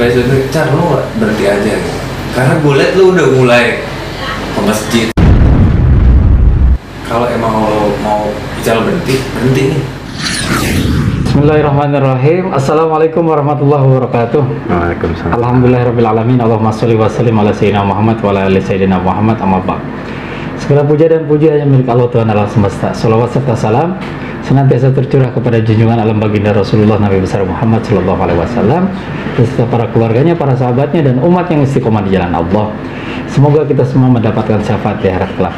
Facebook, Chan lu nggak berhenti aja gitu. Karena gue liat lu udah mulai ke masjid. Kalau emang lo mau bicara berhenti nih. Bismillahirrahmanirrahim. Assalamualaikum warahmatullahi wabarakatuh. Waalaikumsalam. Alhamdulillahirrabbilalamin. Allahumma sholli wa sallim ala sayyidina Muhammad wa ala ali sayyidina Muhammad, amma ba'd. Segala puja dan puji hanya milik Allah Tuhan alam semesta. Salawat serta salam senantiasa tercurah kepada junjungan alam baginda Rasulullah Nabi besar Muhammad sallallahu alaihi wasallam beserta para keluarganya, para sahabatnya dan umat yang istiqomah di jalan Allah. Semoga kita semua mendapatkan syafaat di akhirat kelak.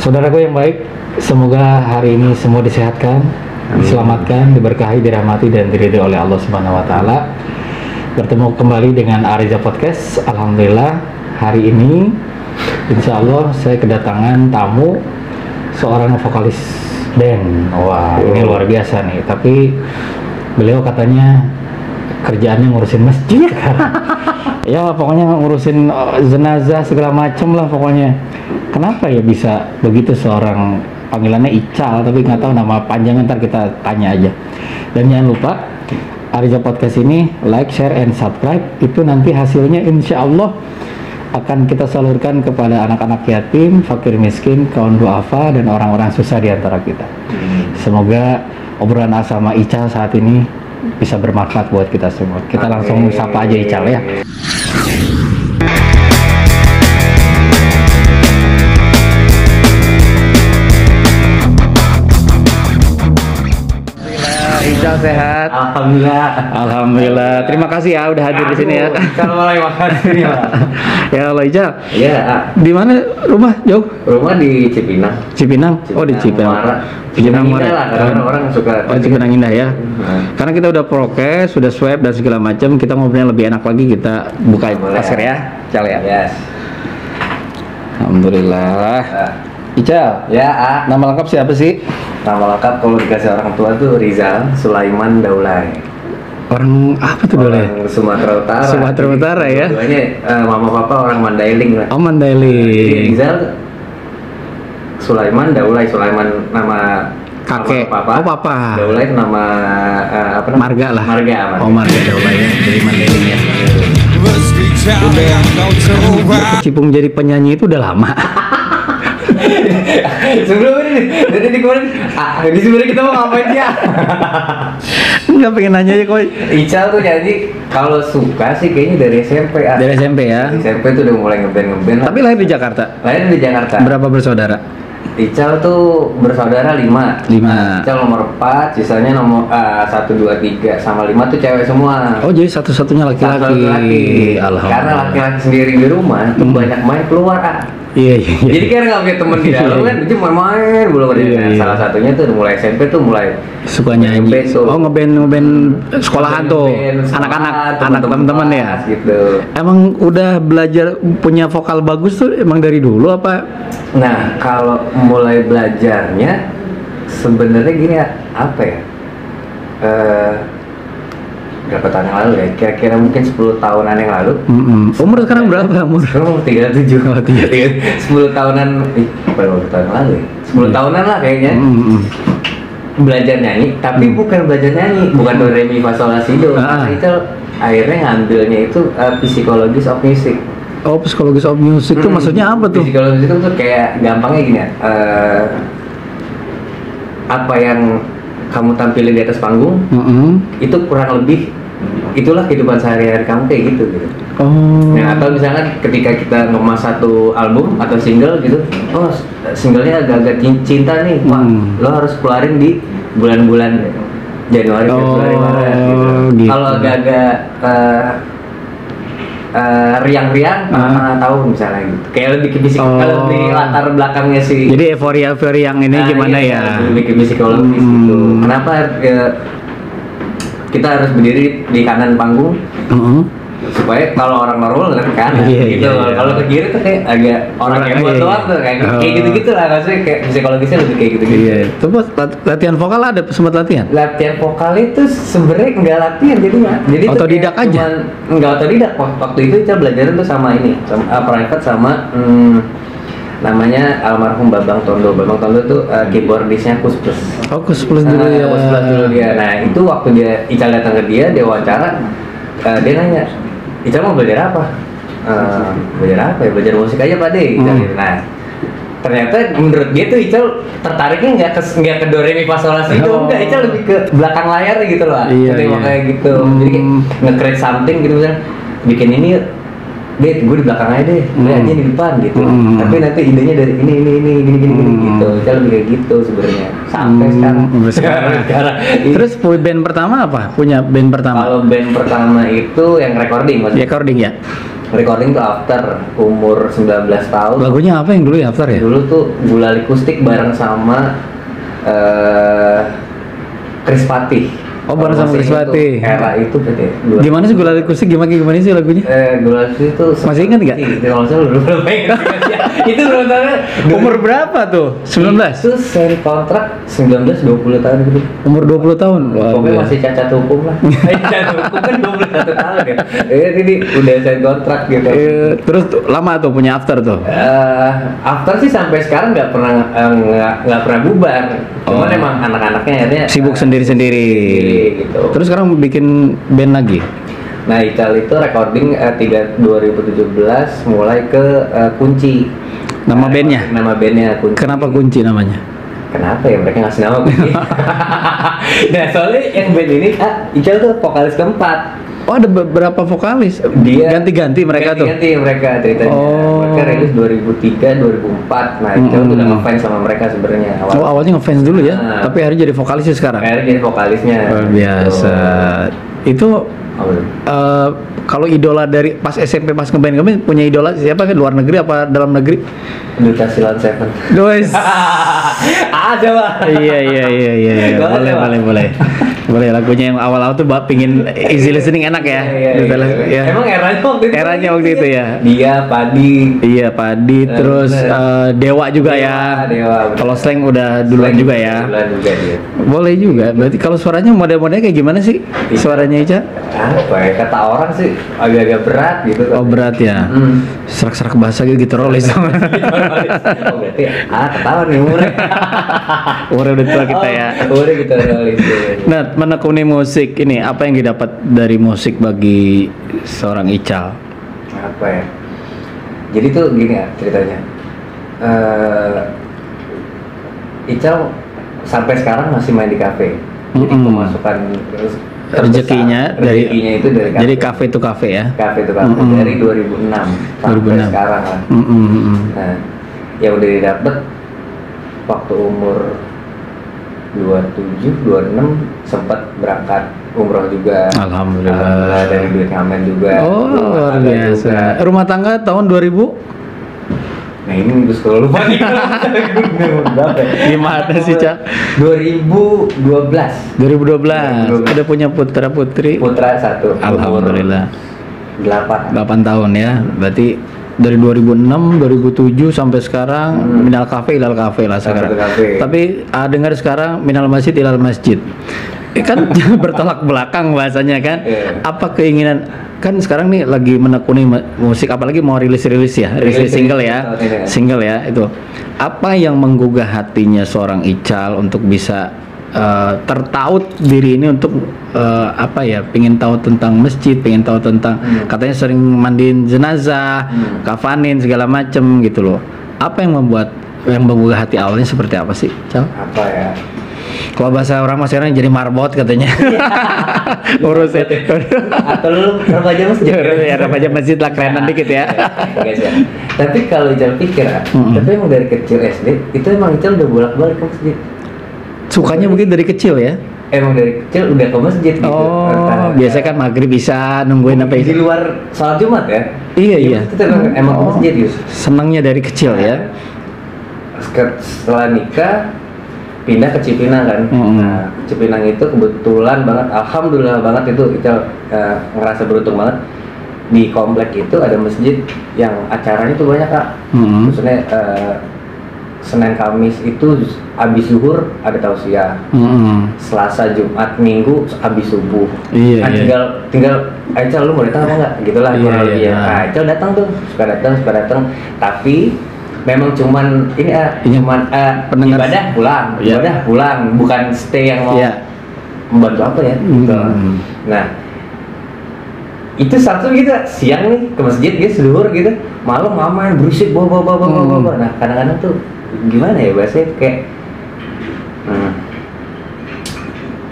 Saudaraku yang baik, semoga hari ini semua disehatkan, diselamatkan, diberkahi, dirahmati dan diridhoi oleh Allah Subhanahu wa taala. Bertemu kembali dengan Ariza Podcast. Alhamdulillah hari ini insya Allah saya kedatangan tamu, seorang vokalis band. Wah, ini luar biasa nih. Tapi beliau katanya kerjaannya ngurusin masjid kan. Ya pokoknya ngurusin jenazah segala macem lah pokoknya. Kenapa ya bisa begitu seorang, panggilannya Ical tapi nggak tahu nama panjangnya, ntar kita tanya aja. Dan jangan lupa Ariza Podcast ini like, share, and subscribe. Itu nanti hasilnya insya Allah akan kita salurkan kepada anak-anak yatim, fakir miskin, kaum duafa, dan orang-orang susah di antara kita. Semoga obrolan sama Ical saat ini bisa bermanfaat buat kita semua. Kita langsung sapa aja Ical ya. Ical sehat? Alhamdulillah. Terima kasih ya udah hadir di sini ya. Kalau mulai makasih ya. Ya Allah Ical. Iya. Di mana rumah? Jauh? Rumah di Cipinang. Cipinang? Oh di Cipinang. Cipinang Indah lah, karena orang suka. Oh Cipinang Indah ya. Karena kita udah prokes, sudah swab dan segala macam, kita ngobrolnya lebih enak lagi, kita buka masker ya. Ical ya. Yes. Alhamdulillah. Ical. Ya. Nama lengkap siapa sih? Nama lengkap kalau dikasih orang tua tuh Rizal Sulaiman Daulay. Orang apa tuh dulu ya? Orang Sumatera Utara. Sumatera Utara ya. Duanya mama papa orang Mandailing lah. Oh Mandailing. Rizal Sulaiman Daulay. Sulaiman nama Kakek. Papa. Oh papa. Daulay nama apa namanya? Marga lah. Marga. Oh Marga Daulay ya. Dari Mandailing ya. Udah kecipung jadi penyanyi itu udah lama. Sebelum ini, dari kemarin, ini sebenarnya kita mau ngapain ya? Nggak pengen nanya aja kok. Ical tuh jadi kalau suka sih kayaknya dari SMP. Dari SMP ya. Dari SMP tuh udah mulai ngeband. Tapi lahir di Jakarta. Lahir di Jakarta. Berapa bersaudara? Ical tuh bersaudara 5. Ical nomor 4, sisanya nomor 1, 2, 3 sama 5 tuh cewek semua. Oh jadi satu-satunya laki-laki. Alhamdulillah. Karena laki-laki sendiri di rumah tuh banyak main keluar. Iya. Jadi kan nggak punya temen di dalam kan, dia main belum ada. Iya. Salah satunya tuh mulai SMP tuh mulai suka nyanyi. Oh ngeband sekolahan tuh, anak-anak, anak teman-teman ya. Gitu. Emang udah belajar punya vokal bagus tuh emang dari dulu apa? Nah kalau mulai belajarnya sebenarnya gini ya, apa ya? Berapa tahun yang lalu ya? Kira-kira mungkin 10 tahunan yang lalu. Umur sekarang berapa umur? Sekarang 37. 10 tahunan, berapa tahun lalu ya? 10 tahunan lah kayaknya. Belajar nyanyi, tapi bukan belajar nyanyi, bukan do re mi fa sol la si do. Itu akhirnya ngambilnya itu psikologis of music. Oh, psikologis of music tuh maksudnya apa tuh? Psikologis itu tuh kayak gampangnya gini ya. Apa yang kamu tampilin di atas panggung, itu kurang lebih itulah kehidupan sehari-hari kamu kayak gitu. Oh. Nah, atau misalkan ketika kita ngemas satu album atau single gitu, oh singlenya agak-agak cinta nih, wah lo harus keluarin di bulan-bulan Januari, Februari, Maret gitu. Kalau agak-agak riang-riang tahun misalnya gitu. Kayak lebih ke kalau di latar belakangnya sih. Jadi euforia yang ini gimana ya? Lebih ke psikologis gitu. Kenapa kita harus berdiri di kanan panggung? Supaya kalau orang normal kan ke kanan gitu. Kalau ke kiri tuh kayak agak orang heboh doang tuh kayak gitu-gitu lah, maksudnya kayak psikologisnya lebih kayak gitu-gitu. Iya. Terus latihan vokal ada sempat latihan? Latihan vokal itu sebenarnya nggak latihan jadinya. Jadi otodidak aja. Nggak otodidak. Waktu itu kita belajar tuh sama ini, sama private sama namanya almarhum Babang Tondo. Babang Tondo tuh keyboardisnya Kus Plus. Oh, Kus Plus dulu ya. Kus Plus dulu dia. Nah, itu waktu dia Ical datang ke dia wawancara, dia nanya, Ical mau belajar apa? Belajar apa ya? Belajar musik aja Pak De. Nah, ternyata menurut dia tuh Ical tertariknya nggak ke do re mi fa sol la si do, enggak, Ical lebih ke belakang layar gitu loh. Jadi kayak gitu. Jadi kayak nge-create something gitu misalnya, bikin ini yuk. Gue di belakang aja deh, gue aja di depan gitu. Tapi nanti idenya dari ini gini gitu. Ical lebih kayak gitu sebenarnya. Sampai sekarang. Terus band pertama apa? Punya band pertama? Kalau band pertama itu yang recording maksudnya. Recording ya? Recording tuh after umur 19 tahun. Lagunya apa yang dulu ya after ya? Dulu tuh Gulali Kustik bareng sama Chris Patih. Oh, bareng sama Chris Patih. Era itu berarti. Gimana sih Gulali Kustik? Gimana sih lagunya? Gulali Kustik itu masih ingat nggak? Kalau saya belum ingat. Itu berapa? Umur berapa tuh? 19? Itu sign kontrak 19-20 tahun gitu. Umur 20 tahun? Pokoknya masih cacat hukum lah. Cacat hukum kan 21 tahun ya. Ini udah sign kontrak gitu. Terus lama tuh punya after tuh? After sih sampai sekarang nggak pernah bubar. Cuman emang anak-anaknya akhirnya sibuk sendiri-sendiri gitu. Terus sekarang bikin band lagi? Nah, Ical itu recording 2017 mulai ke Kunci. Nama bandnya? Nama bandnya Kunci. Kenapa Kunci namanya? Kenapa ya mereka ngasih nama Kunci? Nah, soalnya yang band ini Ical tuh vokalis keempat. Oh, ada beberapa vokalis? Dia ganti-ganti mereka tuh? Ganti mereka ceritanya. Mereka rilis 2003, 2004. Nah, Ical tuh udah ngefans sama mereka sebenarnya. Awalnya ngefans dulu ya? Tapi akhirnya jadi vokalisnya sekarang? Akhirnya jadi vokalisnya. Luar biasa. Itu kalau idola dari pas SMP pas ngeband punya idola siapa kan, luar negeri apa dalam negeri? Duta Silon Seven. Guys. Ada lah. Iya. Boleh lagunya yang awal-awal tuh pingin easy listening enak ya. Iya. Emang eranya waktu itu ya. Dia Padi. Iya, Padi terus Dewa juga ya. Dewa. Kalau slang udah duluan juga ya. Duluan juga dia. Boleh juga. Berarti kalau suaranya model-modelnya kayak gimana sih? Suaranya Ica? Apa ya, kata orang sih agak-agak berat gitu. Oh, berat ya. Serak-serak bahasa gitu rolis. Oh, berarti ketawa nih umurnya. Umurnya udah tua kita ya. Umurnya kita rolis. Nah, menekuni musik ini apa yang didapat dari musik bagi seorang Ical? Apa ya? Jadi tuh gini ya ceritanya. Ical sampai sekarang masih main di kafe. Jadi pemasukan rezekinya itu dari kafe. Jadi kafe itu kafe ya. Kafe itu kafe dari 2006 sampai sekarang lah. Nah, yang udah didapat waktu umur 27, 26 sempat berangkat umroh juga. Alhamdulillah. Dari duit ngamen juga. Oh, luar biasa. Rumah tangga tahun 2000? Nah, ini gue suka lupa nih. Gimana sih, Cak? 2012. 2012. Udah punya putra putri? Putra 1. Alhamdulillah. 8 tahun ya. Berarti dari 2006, 2007 sampai sekarang minal kafe ilal kafe lah sekarang. Tapi dengar sekarang minal masjid ilal masjid. Kan bertolak belakang bahasanya kan. Apa keinginan kan sekarang nih lagi menekuni musik, apalagi mau rilis single ya itu. Apa yang menggugah hatinya seorang Ical untuk bisa tertaut diri ini untuk pingin tahu tentang masjid, pingin tahu tentang katanya sering mandiin jenazah, kafanin segala macem gitu loh. Apa yang menggugah hati awalnya seperti apa sih, Cal? Apa ya? Kalau bahasa orang Mas sekarang jadi marbot katanya. Urus itu. Atau lu remaja masjid. Ya, remaja masjid lah, kerenan dikit ya. Tapi kalau Ical pikir, tapi emang dari kecil SD itu emang Ical udah bolak-balik ke masjid. Sukanya mungkin dari kecil ya? Emang dari kecil udah ke masjid gitu. Oh, biasanya kan maghrib bisa nungguin apa di luar sholat Jumat ya? Iya. Itu emang ke masjid gitu. Senangnya dari kecil ya? Setelah nikah pindah ke Cipinang kan. Nah, Cipinang itu kebetulan banget, alhamdulillah banget itu kita ngerasa beruntung banget. Di komplek itu ada masjid yang acaranya tuh banyak, Kak. Maksudnya Senin Kamis itu abis zuhur ada tausiah. Selasa Jumat Minggu abis subuh. Tinggal Ical lu mau datang apa enggak? Gitulah kurang. Nah, Ical datang tuh, suka datang. Tapi memang cuman ibadah pulang, bukan stay yang mau membantu apa ya. Nah, itu Sabtu gitu siang nih ke masjid gitu seluruh gitu, malam mama berisik bawa. Nah kadang-kadang tuh gimana ya bahasanya kayak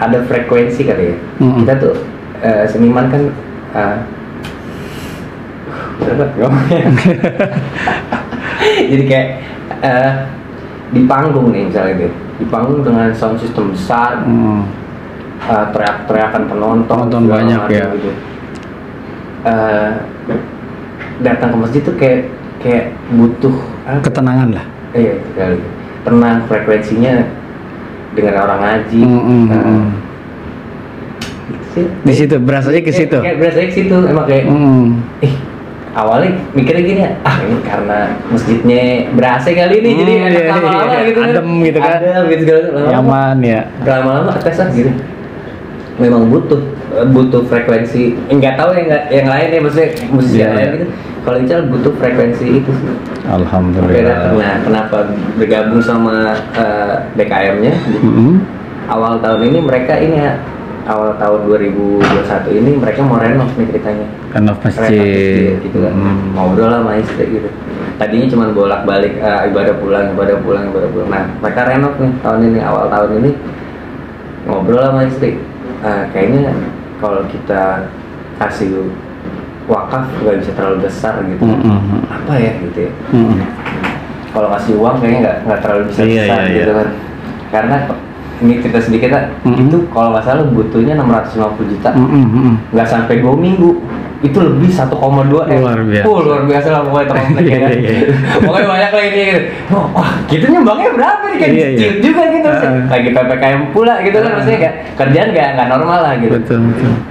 ada frekuensi kali ya. Kita tuh seniman kan berapa ngomongnya? Jadi kayak di panggung nih misalnya gitu, di panggung dengan sound system besar, teriak-teriakan penonton banyak ya gitu. Datang ke masjid tuh kayak butuh ketenangan lah. Iya kali, tenang, frekuensinya dengan orang ngaji. Di situ berasanya ke situ. Kayak berasanya ke situ, emang kayak awalnya mikirnya gini ya, ini karena masjidnya berasa kali ini jadi enak lama-lama gitu kan. Adem gitu kan. Adem gitu segala nyaman ya. Lama-lama tes gitu. Memang butuh frekuensi. Enggak tahu yang lain ya, maksudnya musisi lain gitu. Kalau Ical butuh frekuensi itu sih. Alhamdulillah. Nah, kenapa bergabung sama BKM-nya? Awal tahun ini mereka awal tahun 2021 ini mereka mau renov nih ceritanya. Renov masjid gitu kan. Ngobrol lah sama istri gitu. Tadinya cuma bolak-balik ibadah pulang. Nah, mereka renov nih tahun ini, awal tahun ini ngobrol lah sama istri. Kayaknya kalau kita kasih wakaf nggak bisa terlalu besar gitu. Apa ya gitu ya. Kalau kasih uang kayaknya nggak terlalu besar gitu kan. Karena ini cerita sedikit lah, itu kalau nggak salah butuhnya 650 juta, nggak sampai 2 minggu, itu lebih 1,2 luar biasa. Luar biasa lah pokoknya teman-teman ya kan. Pokoknya banyak lah ini gitu. Wah, gitu nyumbangnya berapa nih kan? Ciut juga gitu. Lagi PPKM pula gitu kan, maksudnya kayak kerjaan nggak normal lah gitu. Betul.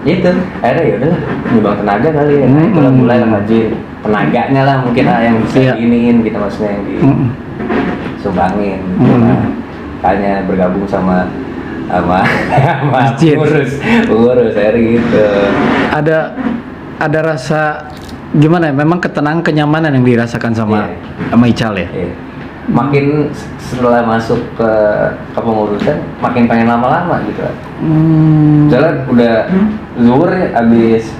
Itu akhirnya ya udahlah, nyumbang tenaga kali ya. Nah, itulah mulai lah ngajuin tenaganya lah mungkin yang bisa diiniin gitu, maksudnya yang disumbangin. Hanya bergabung sama pengurus hari gitu. Ada rasa gimana ya? Memang ketenangan, kenyamanan yang dirasakan sama Ical ya. Iya. Makin setelah masuk ke pengurusan makin pengen lama-lama gitu. Jalan udah zuhur abis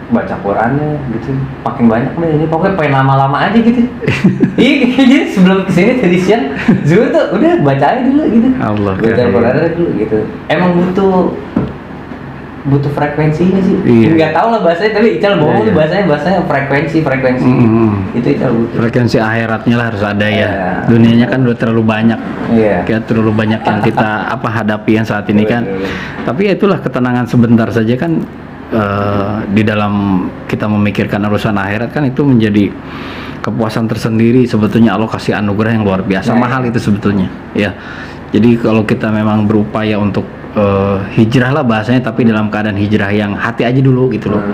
baca Qurannya gitu, makin banyak nih ini, pokoknya pengen lama-lama aja gitu. Iya, jadi sebelum kesini tadi siang zuhur tuh udah baca aja dulu gitu. Allah, baca Qurannya dulu gitu. Emang butuh frekuensinya sih. Nggak tahu lah bahasanya, tapi Ical bohong bahasanya frekuensi. Itu Ical butuh. Frekuensi akhiratnya lah harus ada ya. Dunianya kan udah terlalu banyak. Kayak terlalu banyak yang kita hadapi yang saat ini kan. Tapi ya itulah, ketenangan sebentar saja kan. Di dalam kita memikirkan urusan akhirat kan itu menjadi kepuasan tersendiri sebetulnya. Allah kasih anugerah yang luar biasa, mahal itu sebetulnya ya. Jadi kalau kita memang berupaya untuk hijrah lah bahasanya, tapi dalam keadaan hijrah yang hati aja dulu gitu loh,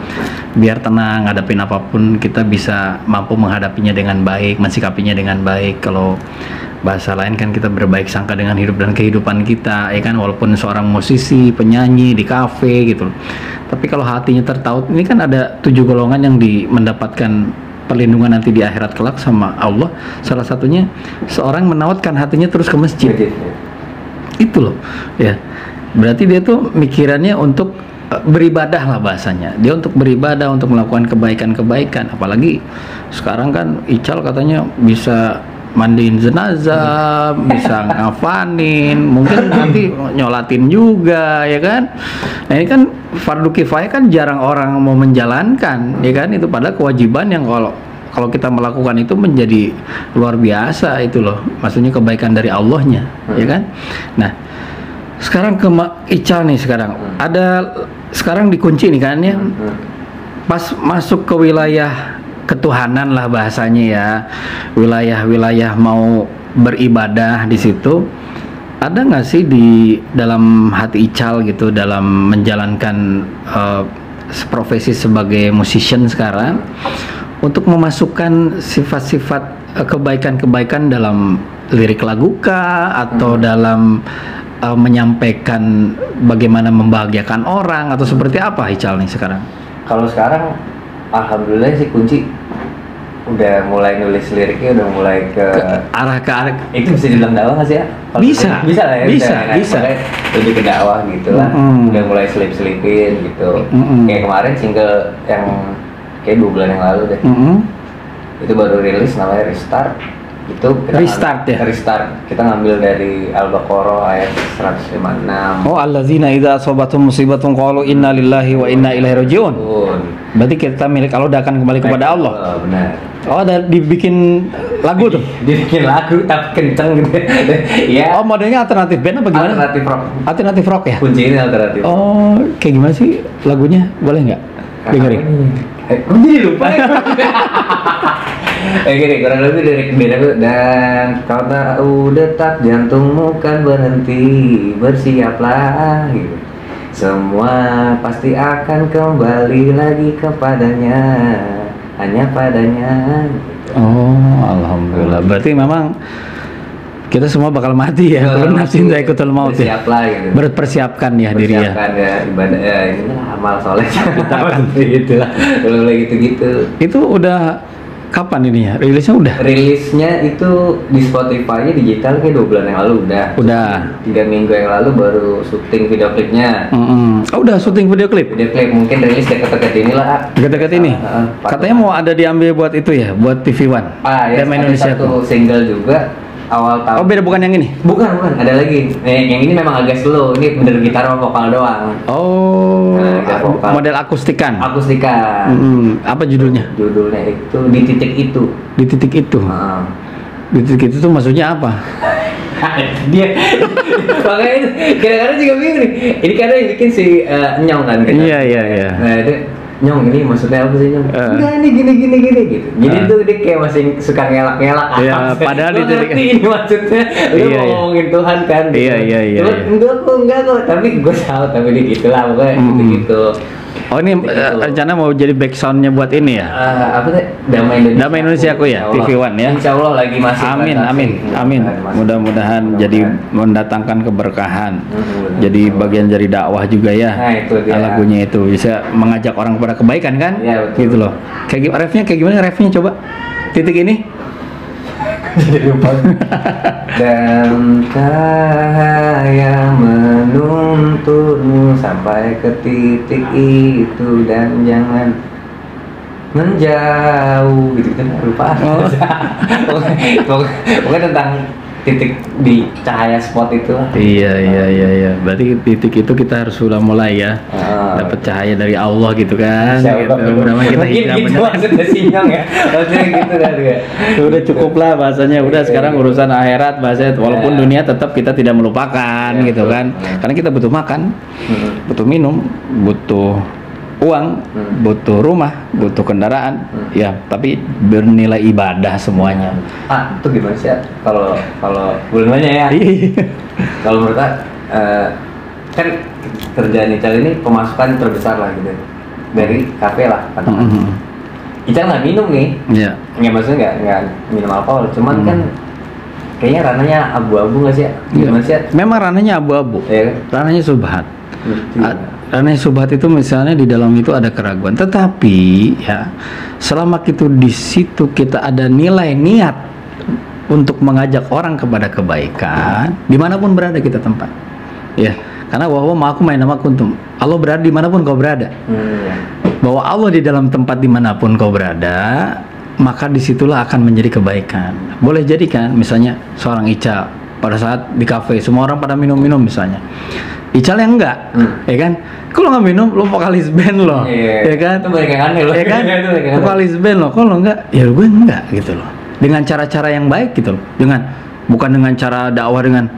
biar tenang ngadepin apapun, kita bisa mampu menghadapinya dengan baik, mensikapinya dengan baik. Kalau bahasa lain kan kita berbaik sangka dengan hidup dan kehidupan kita ya kan, walaupun seorang musisi, penyanyi di kafe gitu loh. Tapi kalau hatinya tertaut, ini kan ada 7 golongan yang mendapatkan perlindungan nanti di akhirat kelak sama Allah. Salah satunya seorang menautkan hatinya terus ke masjid. Itu loh ya. Berarti dia tuh mikirannya untuk beribadah lah bahasanya. Dia untuk beribadah, untuk melakukan kebaikan-kebaikan. Apalagi sekarang kan Ical katanya bisa mandiin jenazah, bisa ngafanin, mungkin nanti nyolatin juga ya kan. Nah ini kan fardu kifayah kan jarang orang mau menjalankan ya kan, itu padahal kewajiban yang kalau kita melakukan itu menjadi luar biasa itu loh, maksudnya kebaikan dari Allahnya ya kan. Nah sekarang ke Ical nih, sekarang dikunci nih kan ya, pas masuk ke wilayah ketuhanan lah bahasanya ya, wilayah-wilayah mau beribadah di situ, ada nggak sih di dalam hati Ical gitu dalam menjalankan profesi sebagai musician sekarang untuk memasukkan sifat-sifat kebaikan-kebaikan dalam lirik lagu kah, atau dalam menyampaikan bagaimana membahagiakan orang, atau seperti apa Ical nih sekarang? Kalau sekarang alhamdulillah sih kunci udah mulai nulis liriknya, udah mulai ke arah itu bisa dibilang dakwah nggak sih ya? Bisa lah ya. Bisa. Makanya lebih ke dakwah gitu lah. Udah mulai selipin gitu. Kayak kemarin single yang kayak 2 bulan yang lalu deh. Itu baru rilis namanya Restart. Itu kita Restart. Kita ngambil dari Al-Baqarah ayat 156. Oh, allazina idza asabatum musibatun qalu inna lillahi wa inna ilaihi rajiun. Berarti kita milik Allah dan akan kembali kepada Allah. Benar. Oh, ada dibikin lagu tuh. Dibikin lagu tapi kenceng gitu. Iya. Oh, modelnya alternatif band apa gimana? Alternatif rock ya? Kuncinya alternatif. Oh, kayak gimana sih lagunya? Boleh nggak dengerin? Kok jadi lupa ya? Gini, kurang lebih dari beda dan kau tahu detak jantungmu kan berhenti, bersiaplah gitu. Semua pasti akan kembali lagi kepadanya, hanya padanya gitu. Oh, alhamdulillah. Berarti memang kita semua bakal mati ya. Kalau nafsin zaikatul maut ya. Bersiaplah gitu. Berpersiapkan ya diri ya. Bersiapkan ya ibadah ya, inilah amal soleh kita gitu lah. Kalau gitu-gitu. Itu udah kapan ini ya? Rilisnya udah? Rilisnya itu di Spotify-nya digital kayak 2 bulan yang lalu udah. 3 minggu yang lalu baru syuting video klipnya. Oh, udah syuting video klip? Video klip mungkin rilis dekat-dekat inilah. Dekat-dekat ini? Katanya mau ada diambil buat itu ya, buat TV One. Ya, ada Indonesia satu single juga awal tahun. Oh, beda, bukan yang ini? Bukan, ada lagi. Yang ini memang agak slow. Ini bener gitar sama vokal doang. Oh, model akustikan. Apa judulnya? Judulnya itu Di Titik Itu. Di Titik Itu. Di Titik Itu tuh maksudnya apa? Dia makanya kadang-kadang juga bingung nih. Ini kadang yang bikin si Nyong kan. Iya. Nah itu Nyong, ini maksudnya apa sih Nyong? Enggak, ini gini gitu. Jadi tuh dia kayak masih suka ngelak-ngelak. Iya, padahal dia ngerti ini maksudnya. Lu mau ngomongin Tuhan kan? Iya. Enggak kok. Tapi gue tahu, tapi dia gitulah pokoknya gitu. Oh, ini rencana mau jadi backsoundnya buat ini ya? Apa sih? Damai Indonesia aku ya, TV One ya. Insya Allah lagi masih. Amin. Mudah-mudahan jadi mendatangkan keberkahan. Jadi bagian dari dakwah juga ya. Nah, itu dia. Lagunya itu bisa mengajak orang kepada kebaikan kan? Iya, betul. Gitu loh. Refnya kayak gimana refnya coba? Titik ini. Jadi lupa. Dan cahaya menuntunmu sampai ke titik itu dan jangan menjauh gitu lupa. Pokoknya tentang titik di cahaya spot itu lah. Iya. Berarti titik itu kita harus sudah mulai ya. Dapat cahaya dari Allah gitu kan. Mudah-mudahan kita hijrah benar. Maksudnya sinyong ya. Maksudnya gitu kan ya. Udah cukup lah bahasanya. Udah sekarang urusan akhirat bahasanya. Walaupun dunia tetap kita tidak melupakan gitu kan. Karena kita butuh makan, butuh minum, butuh uang, butuh rumah, butuh kendaraan, ya, tapi bernilai ibadah semuanya. Itu gimana sih ya? Kalau bulannya ya? Kalau menurut kan kerjaan Ical ini pemasukan terbesar lah gitu dari kafe lah katakan. Ical nggak minum nih, nggak maksudnya nggak minum alkohol, cuman kan kayaknya ranahnya abu-abu nggak sih? Gimana sih? Memang ranahnya abu-abu, ranahnya subhat. Ranah subhat itu misalnya di dalam itu ada keraguan, tetapi ya selama itu di situ kita ada nilai niat untuk mengajak orang kepada kebaikan, dimanapun berada kita tempat, ya, karena bahwa ma'akum aina kuntum, Allah berada dimanapun kau berada, bahwa Allah di dalam tempat dimanapun kau berada, maka disitulah akan menjadi kebaikan. Boleh jadi kan, misalnya seorang Ical pada saat di kafe semua orang pada minum-minum misalnya, Ical yang enggak, ya kan? Kalau nggak minum, lo vokalis band lo, ya kan? Itu banyak yang aneh lo, ya kan? Vokalis band lo, kalau enggak, ya gue enggak gitu loh. Dengan cara-cara yang baik gitu loh, bukan dengan cara dakwah dengan,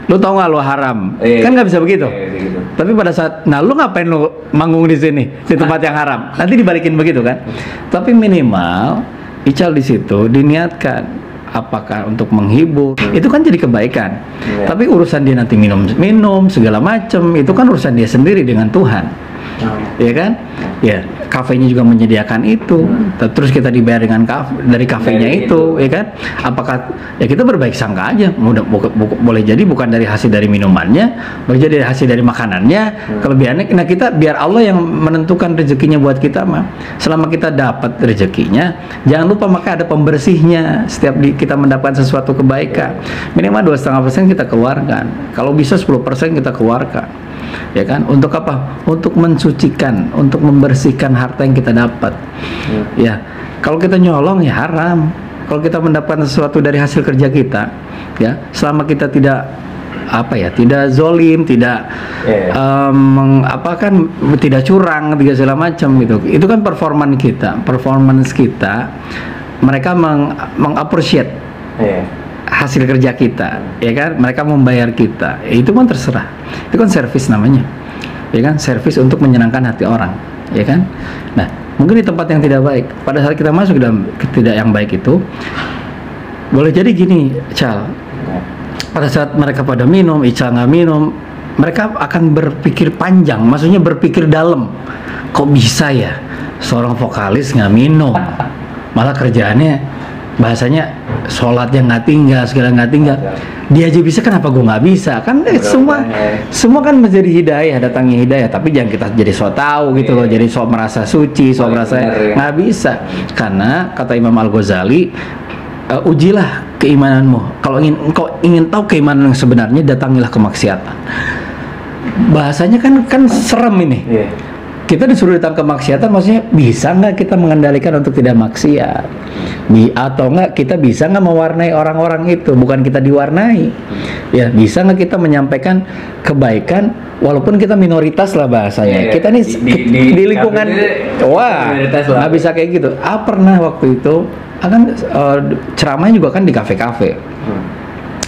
lo tau nggak lo haram, kan nggak bisa begitu. Gitu. Tapi pada saat, nah lo ngapain lo manggung di sini, di tempat yang haram? Nanti dibalikin begitu kan? Tapi minimal Ical di situ diniatkan. Apakah untuk menghibur, itu kan jadi kebaikan. Tapi urusan dia nanti minum segala macam, itu kan urusan dia sendiri dengan Tuhan, ya kan? Ya, kafenya juga menyediakan itu, terus kita dibayar dengan dari kafenya itu, ya kan? Apakah ya kita berbaik sangka aja, boleh jadi bukan dari hasil dari minumannya, boleh jadi dari hasil dari makanannya, kelebihannya. Nah kita biar Allah yang menentukan rezekinya buat kita mah. Selama kita dapat rezekinya, jangan lupa maka ada pembersihnya. Setiap kita mendapatkan sesuatu kebaikan, minimal 2,5% kita keluarkan. Kalau bisa 10% kita keluarkan. Ya kan, untuk apa? Untuk mensucikan, untuk membersihkan harta yang kita dapat. Ya, kalau kita nyolong ya haram. Kalau kita mendapatkan sesuatu dari hasil kerja kita, ya, selama kita tidak tidak zolim, tidak tidak curang, tidak segala macam gitu. Itu kan performance kita. Mereka mengappreciate hasil kerja kita, ya kan? Mereka membayar kita, itu kan terserah. Itu kan servis namanya, ya kan? Servis untuk menyenangkan hati orang, ya kan? Nah, mungkin di tempat yang tidak baik, pada saat kita masuk dalam tidak yang baik itu, boleh jadi gini, Cal. Pada saat mereka pada minum, Ical nggak minum, mereka akan berpikir panjang, maksudnya berpikir dalam. Kok bisa ya seorang vokalis nggak minum, malah kerjaannya bahasanya sholatnya nggak tinggal, segala nggak tinggal. Dia aja bisa, kenapa gue nggak bisa? Kan semua kan menjadi hidayah, datangnya hidayah. Tapi jangan kita jadi sok tahu gitu loh, jadi sok merasa suci, sok merasa nggak bisa. Karena kata Imam Al-Ghazali, ujilah keimananmu. Kalau engkau ingin tahu keimanan yang sebenarnya, datangilah kemaksiatan. Bahasanya kan serem ini. Kita disuruh datang ke maksiatan, maksudnya bisa nggak kita mengendalikan untuk tidak maksiat? Atau nggak kita bisa nggak mewarnai orang-orang itu? Bukan kita diwarnai, ya bisa nggak kita menyampaikan kebaikan walaupun kita minoritas lah bahasanya. Kita nih di lingkungan, wah nggak bisa kayak gitu. Pernah waktu itu akan ceramahnya juga kan di kafe-kafe.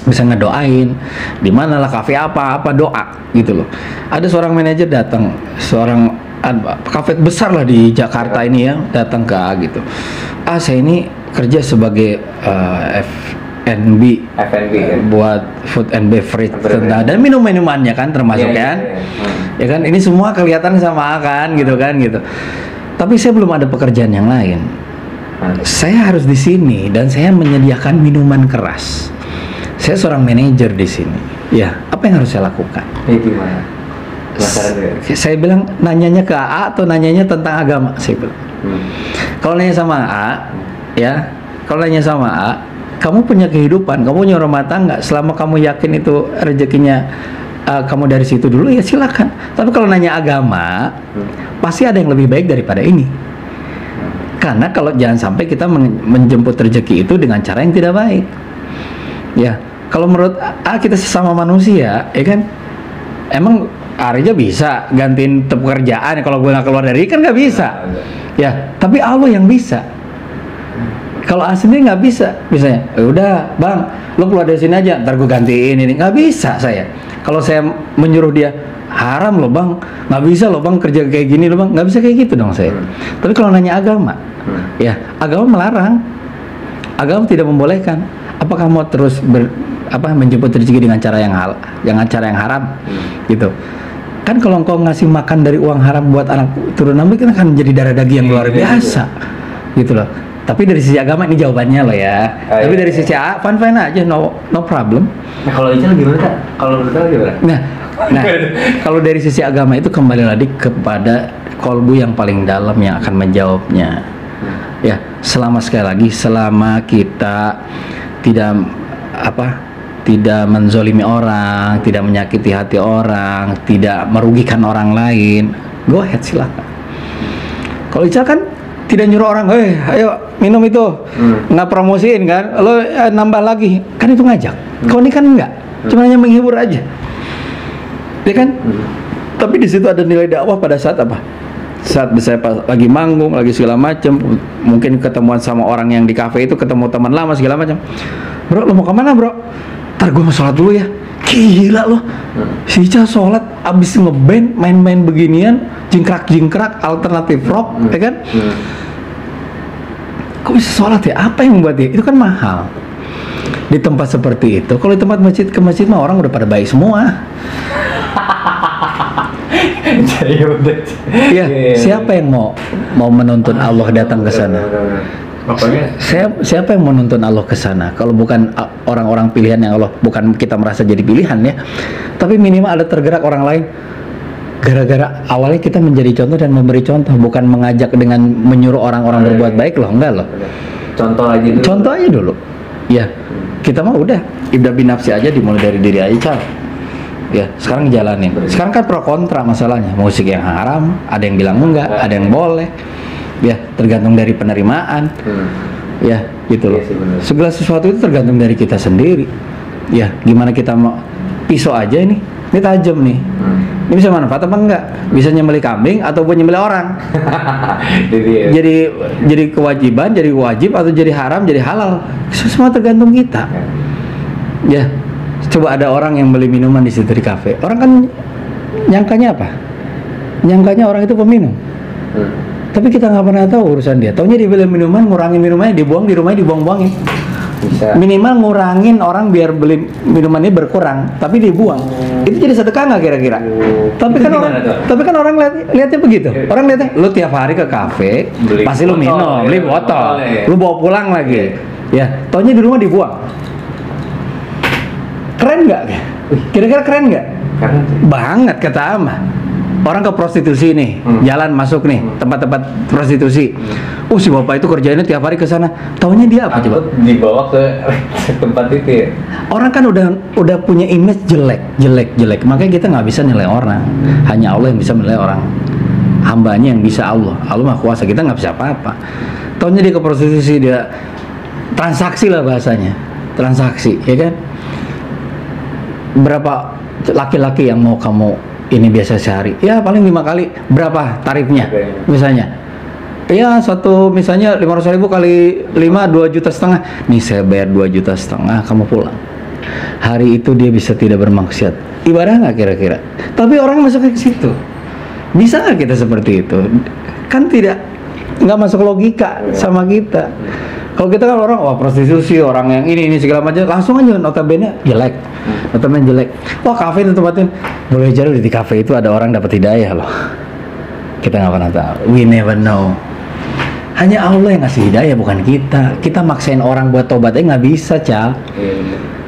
Bisa ngedoain di mana lah kafe apa doa gitu loh. Ada seorang manajer datang, seorang kafe besar lah di Jakarta ini ya, datang ke gitu. Saya ini kerja sebagai F&B buat food and beverage dan minum-minumannya kan termasuk kan. Ya kan ini semua kelihatan sama kan gitu kan gitu. Tapi saya belum ada pekerjaan yang lain. Saya harus di sini dan saya menyediakan minuman keras. Saya seorang manajer di sini. Ya, apa yang harus saya lakukan? Gimana? Saya bilang nanyanya ke AA atau nanyanya tentang agama? Saya bilang. Kalau nanya sama AA, ya, kalau nanya sama AA, kamu punya kehidupan, kamu punya rumah tangga, selama kamu yakin itu rezekinya kamu dari situ dulu, ya silakan. Tapi kalau nanya agama, pasti ada yang lebih baik daripada ini. Karena kalau jangan sampai kita menjemput rezeki itu dengan cara yang tidak baik. Ya, kalau menurut kita sesama manusia, ya kan, emang Arya bisa gantiin pekerjaan kalau gue nggak keluar dari kan nggak bisa, ya. Tapi Allah yang bisa. Kalau sendiri nggak bisa, misalnya, udah bang, lo keluar dari sini aja, ntar gue gantiin ini, nggak bisa saya. Kalau saya menyuruh dia, haram lo bang, nggak bisa lo bang kerja kayak gini lo bang, nggak bisa kayak gitu dong saya. Tapi kalau nanya agama, ya agama melarang, agama tidak membolehkan. Apakah mau terus menjemput rezeki dengan cara yang haram, gitu? Kan kalau engkau ngasih makan dari uang haram buat anak turunan kan akan menjadi darah daging yang luar biasa, gitu loh. Tapi dari sisi agama ini jawabannya loh ya. Tapi dari sisi fine aja, no problem. Nah kalau Ical gimana Kak? Kalau menurut gimana? Nah kalau dari sisi agama itu kembali lagi kepada kolbu yang paling dalam yang akan menjawabnya. Ya, sekali lagi selama kita tidak menzolimi orang, tidak menyakiti hati orang, tidak merugikan orang lain, go ahead silakan. Kalau Ical kan tidak nyuruh orang, ayo minum itu, nggak promosiin kan, lo nambah lagi, kan itu ngajak. Kalau ini kan enggak, cuma hanya menghibur aja, ya kan? Tapi di situ ada nilai dakwah pada saat apa? Saat saya lagi manggung, lagi segala macam, mungkin ketemuan sama orang yang di kafe itu, ketemu teman lama segala macam. Bro, lo mau kemana bro? Ntar gue mau sholat dulu ya. Gila lo, si Ical sholat abis ngeband, main-main beginian, jingkrak-jingkrak, alternatif rock, ya kan? Kok bisa sholat ya? Apa yang membuat dia? Itu kan mahal. Di tempat seperti itu, kalau di tempat masjid ke masjid mah orang udah pada baik semua. Iya, siapa yang mau menuntun Allah datang ke sana? Makanya Siapa yang menuntun Allah ke sana? Kalau bukan orang-orang pilihan yang Allah, bukan kita merasa jadi pilihan ya, tapi minimal ada tergerak orang lain. Gara-gara awalnya kita menjadi contoh dan memberi contoh, bukan mengajak dengan menyuruh orang-orang berbuat baik loh, enggak loh. Contoh aja dulu. Contoh aja dulu. Ya, kita mah udah ibda binafsi aja, dimulai dari diri aja. Ya, sekarang jalanin. Sekarang kan pro kontra masalahnya. Musik yang haram, ada yang bilang enggak, ada yang boleh. Ya, tergantung dari penerimaan. Ya, gitu loh. Iya sih, bener. Segala sesuatu itu tergantung dari kita sendiri. Ya, gimana kita mau pisau aja ini tajam nih. Ini bisa manfaat apa enggak? Bisa nyembelih kambing ataupun nyembelih orang. Jadi kewajiban, jadi wajib atau jadi haram, jadi halal. Semua tergantung kita. Ya, coba ada orang yang beli minuman di situ di kafe. Orang kan nyangkanya apa? Nyangkanya orang itu peminum. Tapi kita nggak pernah tahu urusan dia. Taunya dia beli minuman, ngurangin minumannya, dibuang di rumahnya, dibuang-buangin. Bisa. Minimal ngurangin orang biar beli minumannya berkurang, tapi dibuang. Itu jadi sedekah nggak kira-kira? Tapi Itu kan gimana tuh? tapi kan orang lihatnya begitu. Orang lihatnya, lu tiap hari ke kafe, Beli pasti lu botol, minum, ya, beli botol, botol, ya. lu bawa pulang lagi. Ya, taunya di rumah dibuang. Keren nggak? Kira-kira keren nggak? Karena Banget kata Amah. Orang ke prostitusi nih, jalan masuk nih, tempat-tempat prostitusi. Si bapak itu kerjainnya tiap hari ke sana. Taunya dia apa coba? angkut dibawa ke tempat itu ya. Orang kan udah punya image jelek. Makanya kita nggak bisa nilai orang. Hanya Allah yang bisa menilai orang. Hambanya yang bisa Allah. Allah Maha Kuasa, kita nggak bisa apa-apa. Taunya dia ke prostitusi, dia transaksi lah bahasanya. Transaksi, ya kan? Berapa laki-laki yang mau kamu ini biasa sehari? Ya paling 5 kali. Berapa tarifnya? Misalnya ya satu, misalnya 500.000 kali 5, 2,5 juta. Nih saya bayar 2,5 juta, kamu pulang. Hari itu dia bisa tidak bermaksiat. Ibadah nggak kira-kira? Tapi orang masuk ke situ. Bisa nggak kita seperti itu? Kan nggak masuk logika sama kita. Kalau kita kan orang, wah prostitusi, orang yang ini segala macam, langsung aja notabene jelek. Notabene jelek. Wah kafe itu tempatin. Boleh jadi di kafe itu ada orang dapat hidayah loh. Kita nggak pernah tahu. We never know. Hanya Allah yang ngasih hidayah, bukan kita. Kita maksain orang buat tobatnya nggak bisa, Cal.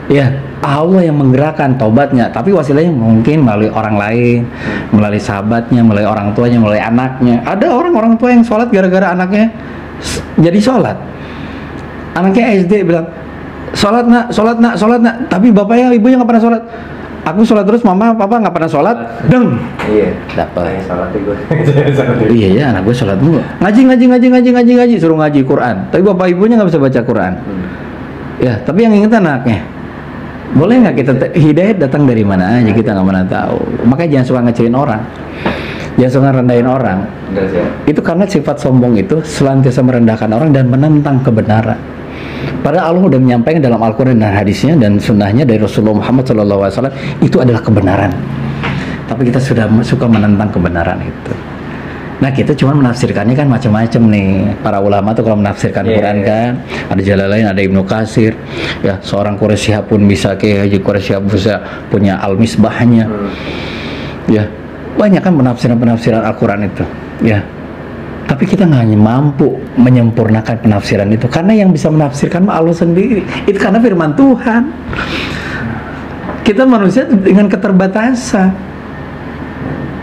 Ya, Allah yang menggerakkan tobatnya. Tapi wasilahnya mungkin melalui orang lain, melalui sahabatnya, melalui orang tuanya, melalui anaknya. Ada orang tua yang sholat gara-gara anaknya jadi sholat. Anaknya SD bilang, sholat nak. Tapi bapaknya, ibunya nggak pernah sholat. Aku sholat terus, mama, papa nggak pernah sholat. Deng. Iya. Dapat. Sholat itu. Iya ya, anak gue sholat mulu. Ngaji, suruh ngaji Quran. Tapi bapak ibunya nggak bisa baca Quran. Ya, tapi yang ingat anaknya. Boleh nggak kita hidayah datang dari mana aja, kita nggak pernah tahu. Makanya jangan suka ngecilin orang, jangan suka rendahin orang. Itu karena sifat sombong itu selantiasa merendahkan orang dan menentang kebenaran. Padahal Allah sudah menyampaikan dalam Al-Quran dan hadisnya dan sunnahnya dari Rasulullah Muhammad SAW, itu adalah kebenaran. Tapi kita sudah suka menentang kebenaran itu. Nah kita cuma menafsirkannya kan macam-macam nih. Para ulama tuh kalau menafsirkan Quran kan, ada Jalalain, ada Ibnu Katsir. Ya, seorang Quraisy pun bisa, kayak Haji Quraisy bisa punya Al-Misbahnya. Ya, banyak kan penafsiran Al-Quran itu. Ya. Tapi kita nggak mampu menyempurnakan penafsiran itu, karena yang bisa menafsirkan Allah sendiri. Itu karena firman Tuhan. Kita manusia dengan keterbatasan.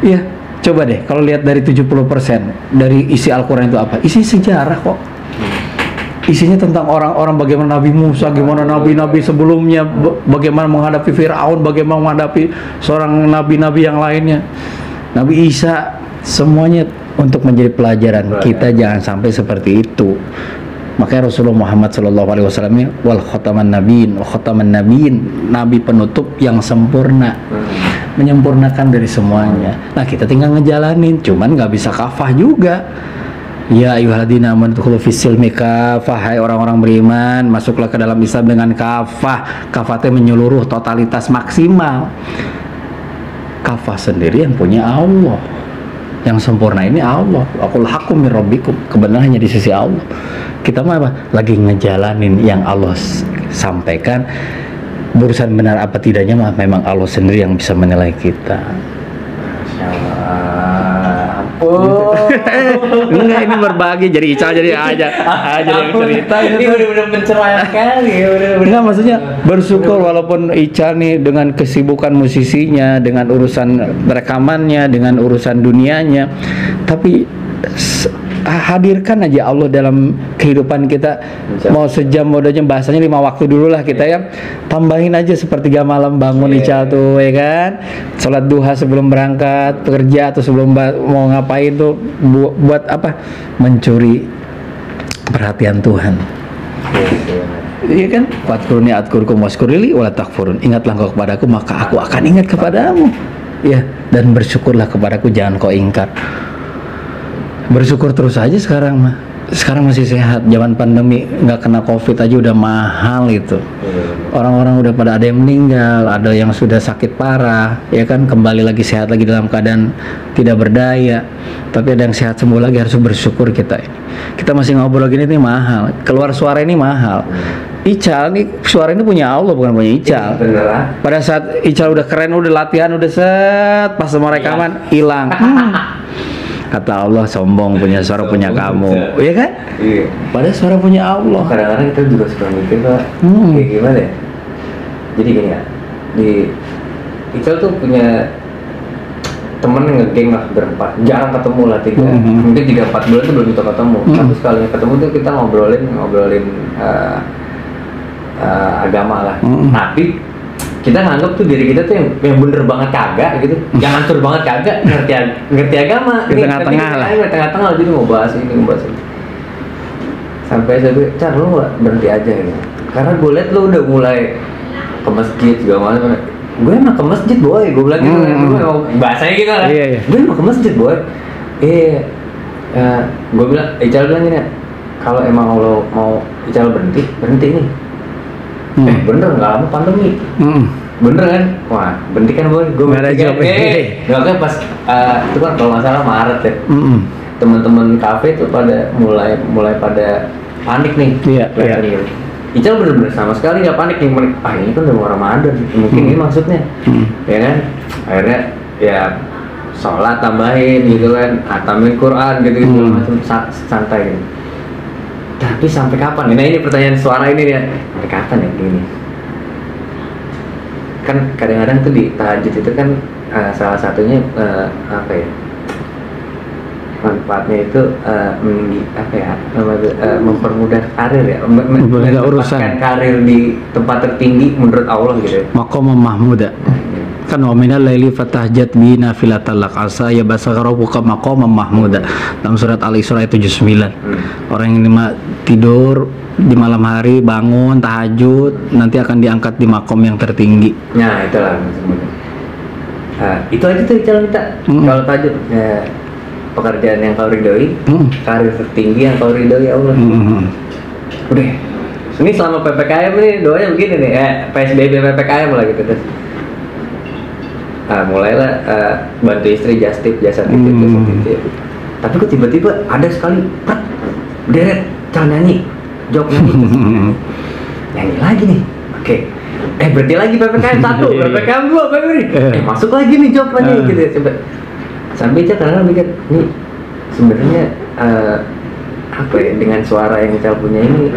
Ya, coba deh kalau lihat dari 70% dari isi Al-Quran itu apa? Isi sejarah kok. Isinya tentang orang-orang, bagaimana Nabi Musa, bagaimana nabi-nabi sebelumnya, bagaimana menghadapi Fir'aun, bagaimana menghadapi seorang nabi-nabi yang lainnya, Nabi Isa, semuanya untuk menjadi pelajaran. Kita jangan sampai seperti itu. Makanya Rasulullah Muhammad SAW wal khataman nabiin, nabi penutup yang sempurna, menyempurnakan dari semuanya. Nah kita tinggal ngejalanin, cuman nggak bisa kafah juga. Ya ayyuhalladzina amanu udkhulu fis-silmi kafah, hai orang-orang beriman, masuklah ke dalam Islam dengan kafah. Kafahnya menyeluruh, totalitas maksimal. Kafah sendiri yang punya Allah. Yang sempurna ini Allah. Aqul haqqum min rabbikum, kebenaran hanya di sisi Allah. Kita mah apa? Lagi ngejalanin yang Allah sampaikan. Urusan benar apa tidaknya mah memang Allah sendiri yang bisa menilai kita. Masya Allah. Oh. Enggak, ini berbagi jadi Ical jadi aja yang cerita Ini gitu. benar-benar pencerahan sekali ya, benar-benar. Enggak, maksudnya bersyukur walaupun Ical nih dengan kesibukan musisinya, dengan urusan rekamannya, dengan urusan dunianya, tapi hadirkan aja Allah dalam kehidupan kita. Mau sejam modalnya, bahasanya 5 waktu dulu lah kita ya, tambahin aja sepertiga malam bangun Ical tuh ya kan, sholat duha sebelum berangkat bekerja atau sebelum mau ngapain tuh, buat apa, mencuri perhatian Tuhan. Iya kan? Wadkurni adkurkum waskurili wala takfurun. Ingatlah engkau kepadaku maka aku akan ingat kepadamu. Ya, dan bersyukurlah kepadaku jangan kau ingkar. Bersyukur terus aja sekarang mah. Sekarang masih sehat, zaman pandemi nggak kena covid aja udah mahal itu. Orang-orang udah pada ada yang meninggal, ada yang sudah sakit parah, ya kan, kembali lagi sehat lagi dalam keadaan tidak berdaya. Tapi ada yang sehat sembuh lagi, harus bersyukur kita ini. Kita masih ngobrol gini nih mahal, keluar suara ini mahal. Ical nih suara ini punya Allah bukan punya Ical. Pada saat Ical udah keren, udah latihan, udah set, pas mau rekaman hilang. Kata Allah sombong punya suara punya kamu, iya kan? Iya. Padahal suara punya Allah. Kadang-kadang kita juga suka mikir Pak, kayak gimana ya? Jadi gini ya, di Ical tuh punya temen yang nge-game lah berempat, jarang ketemu lah mungkin 3-4 bulan tuh belum kita ketemu. Tapi sekali ketemu tuh kita ngobrolin agama lah. Tapi kita nganggap tuh diri kita tuh yang bener banget kagak gitu, yang hancur banget kagak, ngerti agama di tengah-tengah lah, tengah-tengah jadi mau bahas ini sampai saya bilang, Car lu nggak berhenti aja gitu, karena gue liat lu udah mulai ke masjid segala macam. Gue emang ke masjid boy, gue bilang gitu kan, gue emang bahasanya gitu lah, gue emang ke masjid boy. Gue bilang, Ical bilang gini, kalau emang lo mau Ical berhenti nih. Bener nggak lama pandemi. Bener kan? Wah, berhenti kan boy. Gue berhenti kan. Nggak kan pas itu kan kalau nggak salah Maret ya. Teman-teman kafe tuh pada mulai pada panik nih. Iya. Gitu. Ical bener-bener sama sekali nggak panik nih. Ini kan udah mau Ramadan. Mungkin ini maksudnya. Ya kan? Akhirnya ya sholat tambahin gitu kan, tambahin Quran gitu macam santai gitu. Tapi sampai kapan? Nah ini pertanyaan suara ini ya. Sampai kapan ya gini? Kan kadang-kadang tuh di tahajud itu kan salah satunya apa ya? Manfaatnya itu mempermudah karir ya, mendapatkan karir di tempat tertinggi menurut Allah gitu. Maqam mahmuda. Kan wa minal laili fatahjat bi nafilatal lak asa ya basaka rabbuka maqaman mahmuda. Dalam surat Al-Isra ayat 79. Orang yang tidur di malam hari bangun tahajud nanti akan diangkat di makom yang tertinggi. Nah, itulah maksudnya. Itu aja tuh cara kita. Kalau tahajud pekerjaan yang kau ridhoi, karir tertinggi yang kau ridhoi ya Allah. Udah. Ini selama PPKM nih doanya begini nih, PSBB PPKM lah gitu terus. Mulailah bantu istri jasa titip. Tapi kok tiba-tiba ada sekali deret cara nyanyi job nyanyi lagi nih. Oke. Berarti lagi PPKM 1, PPKM 2, PPKM masuk lagi nih job lagi gitu ya. Sampai kadang-kadang mikir nih sebenarnya apa ya, dengan suara yang saya punya ini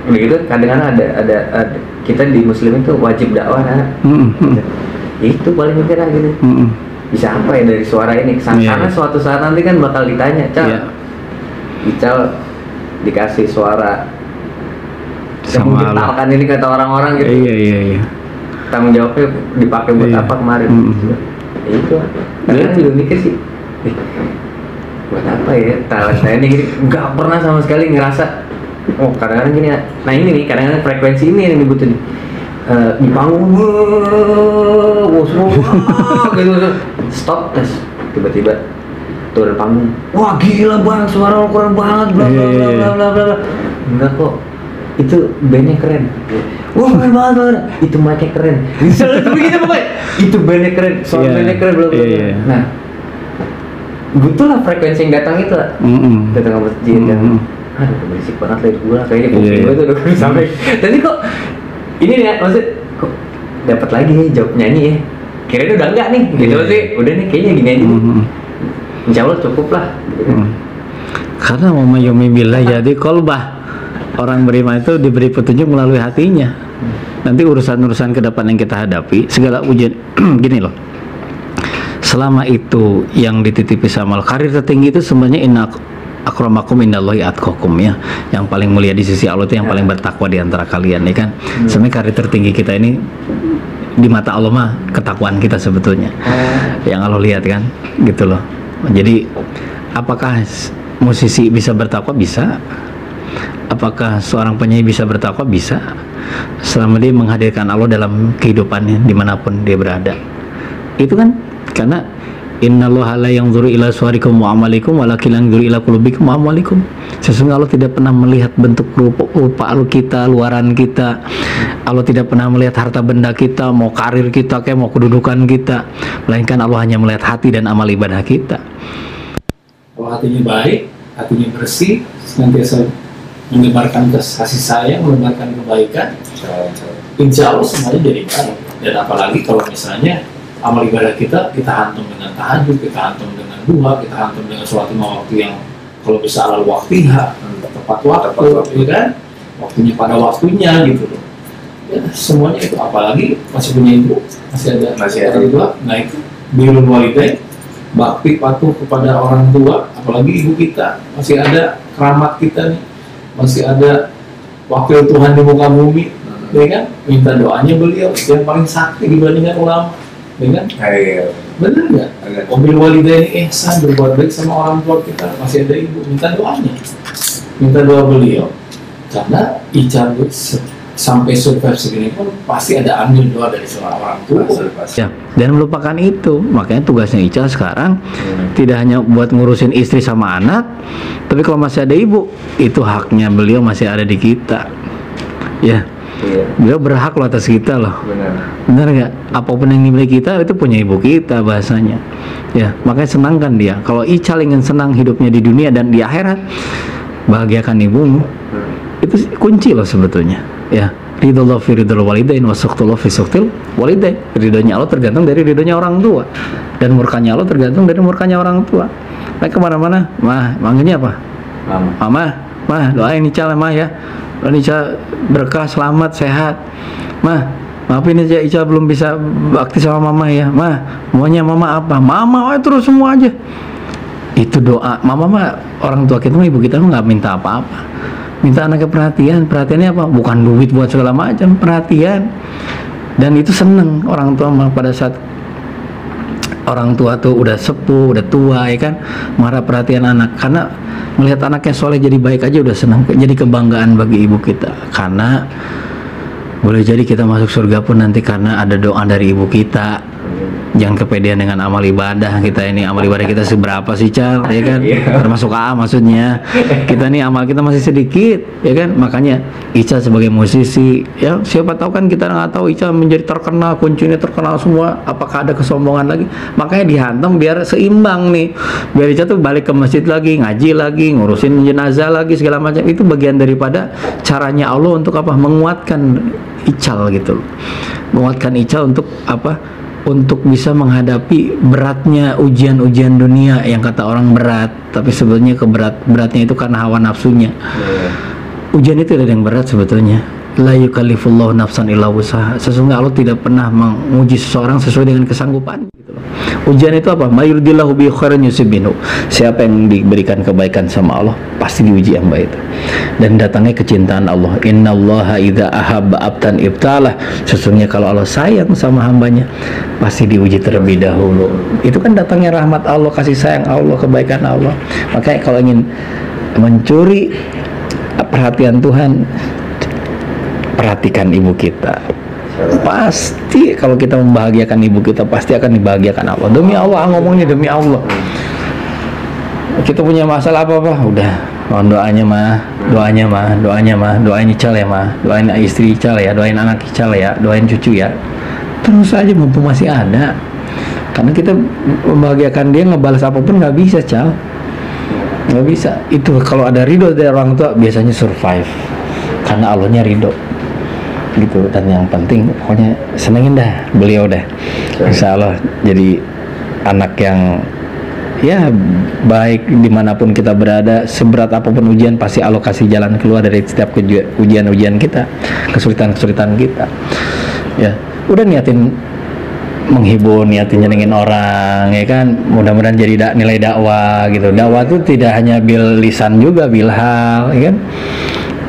begitu kadang-kadang ada kita di muslim itu wajib dakwah itu paling mikir gitu. Bisa apa ya dari suara ini karena suatu saat nanti kan bakal ditanya Ical dikasih suara yang menggetarkan ini kata orang-orang gitu. Iya. Tanggung jawabnya dipakai buat apa kemarin itu kadang juga mikir sih buat apa ya talent saya ini gini, nggak pernah sama sekali ngerasa kadang-kadang gini. Nah ini nih kadang-kadang frekuensi ini yang dibutuhin di panggung gitu stop tes tiba-tiba turun panggung, wah gila bang suara lo keren banget bla bla bla bla. Enggak kok, itu bandnya keren. Wah keren banget, itu mic-nya keren. Selalu begitu pokoknya. Itu bandnya keren, sound bandnya keren bla bla bla. Nah butuh lah frekuensi yang datang itu lah. Datang ke masjid dan aduh berisik banget lah itu gue lah kayaknya kuping gue tuh udah sampai. Tapi kok ini ya maksud kok dapat lagi nih jawab nyanyi ya. Kirain udah enggak nih gitu sih. Udah nih kayaknya gini aja. insya Allah cukup lah. Karena memayumi billah jadi kolbah. Orang beriman itu diberi petunjuk melalui hatinya. Nanti urusan-urusan ke depan yang kita hadapi, segala ujian gini loh. Selama itu yang dititipi sama Allah, karir tertinggi itu sebenarnya inna akramakum indallahi atqakum ya. Yang paling mulia di sisi Allah itu yang paling bertakwa di antara kalian ya kan. Sebenarnya karir tertinggi kita ini di mata Allah mah ketakwaan kita sebetulnya. Yang Allah lihat kan, gitu loh. Jadi apakah musisi bisa bertakwa? Bisa. Apakah seorang penyanyi bisa bertakwa? Bisa, selama dia menghadirkan Allah dalam kehidupannya dimanapun dia berada. Itu kan karena innallaha la yanzuru ila suwarikum wa amalikum walakin yanzuru ila qulubikum wa amalikum. Sesungguhnya Allah tidak pernah melihat bentuk rupa kita, luaran kita. Allah tidak pernah melihat harta benda kita, mau karir kita kayak mau kedudukan kita, melainkan Allah hanya melihat hati dan amal ibadah kita. Kalau hatinya baik, hatinya bersih, senantiasa menyebarkan kasih sayang, menyebarkan kebaikan, insya Allah semuanya jadi baik. Dan apalagi kalau misalnya amal ibadah kita hantum dengan tahajud, kita hantum dengan duha, kita hantum dengan sholat lima waktu yang kalau bisa alal waktiha, tepat waktu, ya kan? Waktunya pada waktunya gitu loh. Ya, semuanya itu, apalagi masih punya ibu, masih ada dua, nah itu birrul walidain, bakti patuh kepada orang tua, apalagi ibu kita, masih ada keramat kita nih, masih ada wakil Tuhan di muka bumi, ya kan? Minta doanya beliau yang paling sakti dibandingkan ulama, ya kan? Benar nggak? Wabil walidaini ihsan, berbuat baik sama orang tua kita, masih ada ibu, minta doanya, minta doa beliau, karena Ica sampai survive segini pun pasti ada ambil doa dari seorang orang tua. Ya, dan melupakan itu, makanya tugasnya Ica sekarang tidak hanya buat ngurusin istri sama anak, tapi kalau masih ada ibu, itu haknya beliau masih ada di kita. Ya, beliau berhak loh atas kita loh. Benar nggak? Apapun yang dimiliki kita itu punya ibu kita bahasanya. Ya, makanya senangkan dia. Kalau Ica ingin senang hidupnya di dunia dan di akhirat, bahagiakan ibumu. Itu kunci loh sebetulnya. Ya, ridho fi ridhol walidain wa sukhtul fi sukhtil walidain. Ridhonya Allah tergantung dari ridhonya orang tua, dan murkanya Allah tergantung dari murkanya orang tua. Mereka kemana-mana, mah manggilnya apa? Mah doain Ica lah mah ya. Doain Ica berkah, selamat, sehat. Mah, maafin aja Ica belum bisa bakti sama mama ya. Mah, maunya mama apa? Mama terus semua aja. Itu doa. Mama mah orang tua kita, ibu kita nggak minta apa-apa. Minta anaknya perhatian. Perhatiannya apa? Bukan duit buat segala macam, perhatian. Dan itu seneng orang tua pada saat orang tua tuh udah sepuh, udah tua ya kan, marah perhatian anak, karena melihat anaknya soleh jadi baik aja udah senang, jadi kebanggaan bagi ibu kita. Karena boleh jadi kita masuk surga pun nanti karena ada doa dari ibu kita. Jangan kepedean dengan amal ibadah kita ini. Amal ibadah kita seberapa sih, Cal? Ya kan? Termasuk AA maksudnya. Kita nih amal kita masih sedikit, ya kan? Makanya Ica sebagai musisi, ya siapa tahu kan kita nggak tahu Ica menjadi terkenal, kuncinya terkenal semua. Apakah ada kesombongan lagi? Makanya dihantam biar seimbang nih. Biar Ica tuh balik ke masjid lagi, ngaji lagi, ngurusin jenazah lagi segala macam. Itu bagian daripada caranya Allah untuk apa? Menguatkan Ical gitu loh. Menguatkan Ica untuk apa? Untuk bisa menghadapi beratnya ujian-ujian dunia yang kata orang berat, tapi sebetulnya beratnya itu karena hawa nafsunya. Ujian itu ada yang berat sebetulnya. La yukallifullahu nafsan illa wus'aha. Sesungguhnya Allah tidak pernah menguji seseorang sesuai dengan kesanggupan gitu loh. Ujian itu apa? Mayurdillahu bi khairin yusibinu. Siapa yang diberikan kebaikan sama Allah pasti diuji hamba itu. Dan datangnya kecintaan Allah. Innallaha idza ahabba abdan ibtalah. Sesungguhnya kalau Allah sayang sama hambanya pasti diuji terlebih dahulu. Itu kan datangnya rahmat Allah, kasih sayang Allah, kebaikan Allah. Makanya kalau ingin mencuri perhatian Tuhan, perhatikan ibu kita. Pasti kalau kita membahagiakan ibu kita, pasti akan dibahagiakan Allah. Demi Allah, ngomongnya demi Allah. Kita punya masalah apa-apa, udah mohon doanya mah, doain Ical ya mah, doain istri Ical ya, doain anak Ical ya, doain cucu ya. Terus aja mumpung masih ada. Karena kita membahagiakan dia, ngebalas apapun nggak bisa, Cal. Nggak bisa. Itu kalau ada ridho dari orang tua biasanya survive. Karena Allahnya ridho gitu. Dan yang penting pokoknya senengin dah beliau dah, insya Allah jadi anak yang ya baik dimanapun kita berada, seberat apapun ujian pasti Allah kasih jalan keluar dari setiap ujian-ujian kita, kesulitan-kesulitan kita. Ya, udah niatin menghibur, niatin nyenengin orang, ya kan. Mudah-mudahan jadi nilai dakwah gitu. Dakwah itu tidak hanya bil lisan juga, bil hal, ya kan.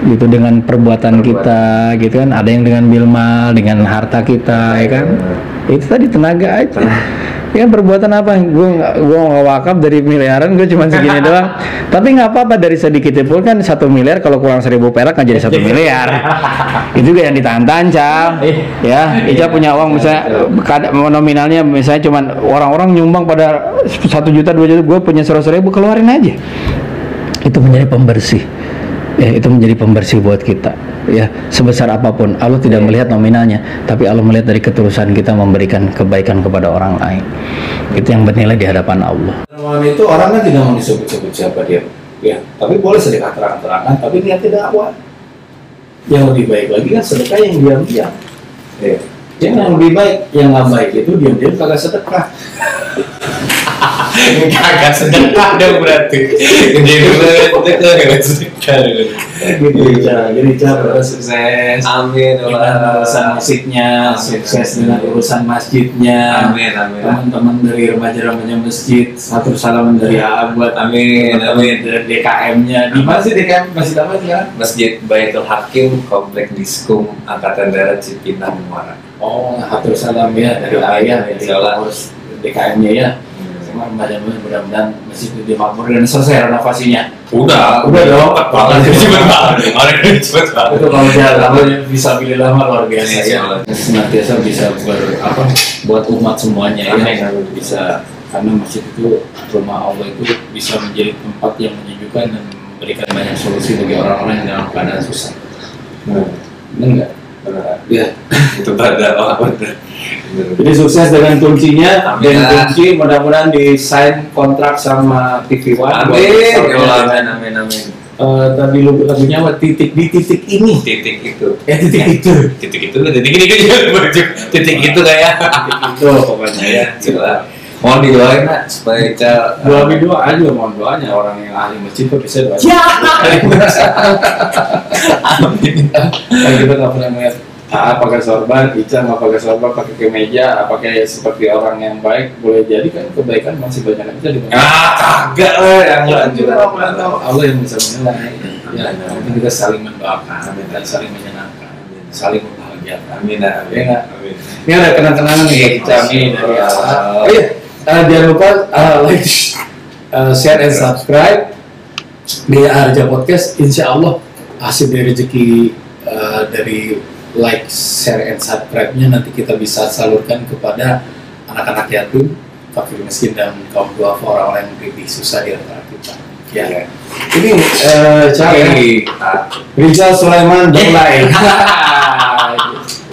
Gitu dengan perbuatan kita, gitu kan. Ada yang dengan bil mal, dengan harta kita, ya kan. Itu tadi tenaga aja. Ya kan, perbuatan apa? Gue nggak wakaf dari miliaran, gue cuma segini doang. Tapi nggak apa-apa, dari sedikit pun kan 1 miliar kalau kurang 1.000 perak kan jadi 1 miliar. Itu juga yang ditahan-tahan, Cal. Ya, Ica punya uang misalnya nominalnya misalnya cuman orang-orang nyumbang pada 1 juta 2 juta, gue punya 100.000, keluarin aja. Itu menjadi pembersih. Ya, itu menjadi pembersih buat kita. Ya, sebesar apapun Allah tidak melihat nominalnya, tapi Allah melihat dari ketulusan kita memberikan kebaikan kepada orang lain. Itu yang bernilai di hadapan Allah. Malam itu orang kan tidak mau disebut-sebut siapa dia, ya. Tapi boleh sedekah terang-terangan, tapi niatnya dakwah. Yang lebih baik lagi kan sedekah yang diam-diam. Ya. Yang lebih baik, yang nggak baik itu diam-diam kagak sedekah. Kagak sedekah dong berarti. Jadi sedekah. Jadi cara sukses. Amin. Dengan urusan musiknya, sukses dengan urusan masjidnya. Amin. Teman-teman dari remaja-remaja masjid, satu salam dari AA buat Amin. dari DKM-nya. Di mana sih DKM masjid apa sekarang? Masjid Baitul Hakim, Komplek Diskum, Angkatan Darat Cipinang Muara. Oh, satu salam ya dari ayah, dari Insyaallah. pengurus DKM-nya ya. Semua mudah-mudahan masjid itu dimakmur dan selesai renovasinya. Udah dong. Cepet banget. Itu kalau jalan bisa pilih lama luar biasa ya. Insyaallah. Senantiasa bisa buat umat semuanya ya. Amin. Bisa, karena masjid itu rumah Allah itu bisa menjadi tempat yang menyejukkan dan memberikan banyak solusi bagi orang-orang yang dalam keadaan susah. Benar nggak? Ya. Itu pada benar. Jadi sukses dengan kuncinya, Amin. dengan kunci mudah-mudahan di-sign kontrak sama TV One. Amin. Tadi lagunya apa? Titik di titik ini. Titik itu. Titik itu. Titik itu titik itu kayak. Titik itu pokoknya ya. Coba. Mohon didoain nak supaya Ica Doa aja, mohon doanya orang yang ahli masjid tuh bisa doa. Amin. Kan kita nggak pernah melihat pakai sorban, Ica nggak pakai sorban, pakai kemeja, pakai seperti orang yang baik, boleh jadi kan kebaikan masih banyak yang bisa dibantu. Kagak lah yang lanjut. Allah yang bisa menilai. Ya, nanti kita saling mendoakan, dan saling menyenangkan, saling membahagiakan. Amin. Ya nggak? Ini ada kenang-kenangan nih Ica nih dari Allah. Oh iya, jangan lupa like, share, and subscribe di Harja Podcast. Insya Allah hasil dari rezeki dari like, share, and subscribe-nya nanti kita bisa salurkan kepada anak-anak yatim, fakir miskin, dan kaum duafa, orang-orang yang lebih susah di antara kita. Ya. Ini cari Rizal Sulaiman Daulay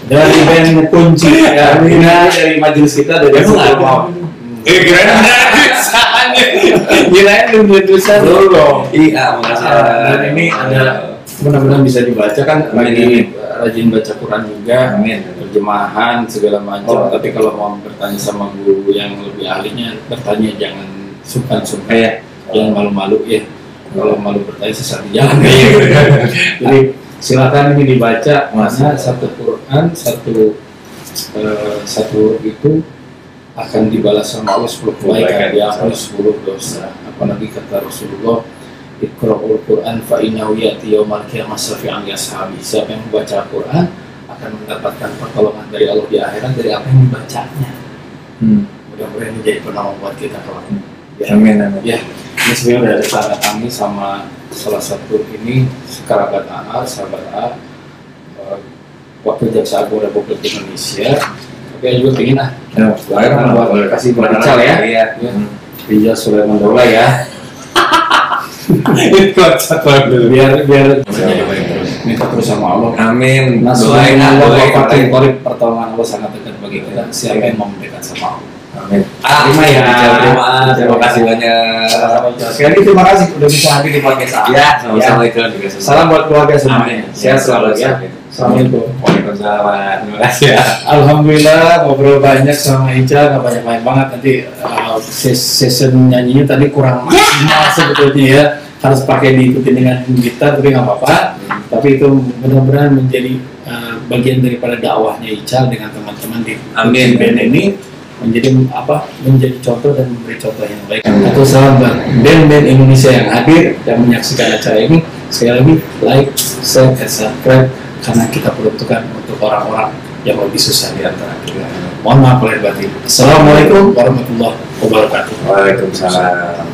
dari band Kunci. Ya, ini dari majelis kita dari Sulaiman. Kirain tulisan dulu. Iya, makasih. Dan ini ada mudah-mudahan bisa dibaca kan, lagi rajin baca Quran juga, terjemahan segala macam. Tapi kalau mau bertanya sama guru yang lebih ahlinya, bertanya jangan sungkan-sungkan ya, jangan malu-malu ya. Kalau malu bertanya sesuatu jangan. Jadi silakan ini dibaca, mana satu Quran satu itu akan dibalas sama Allah 10 kebaikan, diampuni 10 dosa. Apalagi kata Rasulullah, Iqra'ul Quran fa innahu ya'ti yaumal qiyamah syafi'an li ashabi. Siapa yang membaca Quran akan mendapatkan pertolongan dari Allah di akhirat dari apa yang dibacanya. Mudah-mudahan ini jadi penolong buat kita kawan. Ya. Amin. Ya, ini sebenarnya udah ada tanda tangan sama salah satu ini kerabat AA, sahabat AA, wakil jaksa agung Republik Indonesia. Tapi juga pengen buat kasih berbicara ya. Rizal Sulaiman Daulay ya. biar minta terus sama Allah. Amin. Doain Allah, pertolongan Allah sangat dekat bagi kita. Siapa yang mau mendekat sama Allah. Amin. Terima ya. Terima kasih banyak. Sama-sama Ical. Sekali lagi terima kasih udah bisa hadir di podcast saya. Ya, sama-sama itu juga. Salam buat keluarga semuanya. Amin. Sehat selalu ya. Assalamualaikum. Waalaikumsalam. Terima kasih ya. Alhamdulillah ngobrol banyak sama Ica, nggak banyak banget nanti session nyanyinya tadi kurang maksimal sebetulnya ya, harus pakai diikuti dengan gitar tapi nggak apa-apa. Tapi itu benar-benar menjadi bagian daripada dakwahnya Ica dengan teman-teman di Amin. band ini menjadi menjadi contoh dan memberi contoh yang baik. Atau salam buat band-band Indonesia yang hadir dan menyaksikan acara ini. Sekali lagi like, share, dan subscribe karena kita peruntukkan untuk orang-orang yang lebih susah di antara kita. Mohon maaf lahir batin. Assalamualaikum warahmatullahi wabarakatuh. Waalaikumsalam.